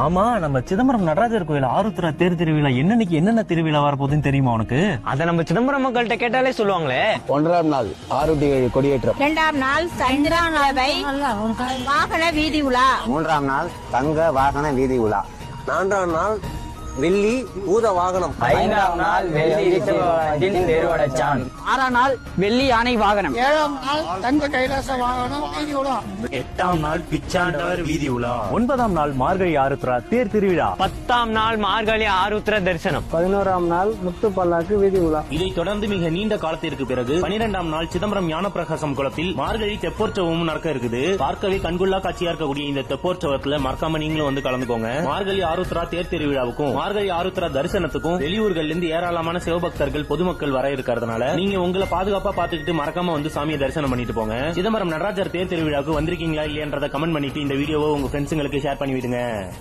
ஆமா, நம்ம சிதம்பரம் நடராஜர் கோயில் ஆருத்ரா தேர் திருவிழா என்னென்ன திருவிழா வரப்போகுதுன்னு தெரியுமா உனக்கு? அத நம்ம சிதம்பரம் மக்கள்கிட்ட கேட்டாலே சொல்லுவாங்களே. 1ஆம் நாள் ஆருட்டி கொடியேற்றம், 2ஆம் நாள் சந்திராவை வாகன வீதி உலா, 3ஆம் நாள் தங்க வாகன வீதி உலா, 4ஆம் நாள் வெள்ளி பூத வாகனம், 5ஆம் நாள் வெள்ளி தேர்வடைச்சான், 6ஆம் நாள் வெள்ளி யானை வாகனம், 7ஆம் நாள் தங்க கைலாச வாகனம் வீதி உலா, 8ஆம் நாள் பிச்சாண்டவர் வீதி உலா, 9ஆம் நாள் மார்கழி ஆருத்ரா தேர் திருவிழா, 10ஆம் நாள் மார்கழி ஆருத்ர தரிசனம், 11ஆம் நாள் முத்து பல்லாக்கு வீதி உலா. இதைத் தொடர்ந்து மிக நீண்ட காலத்திற்கு பிறகு 12ஆம் நாள் சிதம்பரம் ஞானப்பிரகாசம் குளத்தில் மார்கழி தெப்போற்சவமும் நடக்க இருக்குது. பார்க்கவே கண்கொள்ளா காட்சியா இருக்கக்கூடிய இந்த தெப்போற்சவத்துல மறக்காம நீங்களும் வந்து கலந்துக்கோங்க. மார்கழி ஆருத்ரா தேர் திருவிழாவுக்கும் மார்கழி ஆருத்ரா தரிசனத்துக்கும் வெளியூர்கள்ல இருந்து ஏராளமான சிவபக்தர்கள் பொதுமக்கள் வர இருக்கிறதுனால நீங்க உங்களை பாதுகாப்பா பாத்துக்கிட்டு மறக்காம வந்து சாமியை தரிசனம் பண்ணிட்டு போங்க. சிதம்பரம் நடராஜர் தேர் திருவிழாவுக்கு வந்திருக்கீங்களா இல்லையன்றத கமெண்ட் பண்ணிட்டு இந்த வீடியோவை உங்க ஃப்ரெண்ட்ஸுங்களுக்கு ஷேர் பண்ணி விடுங்க.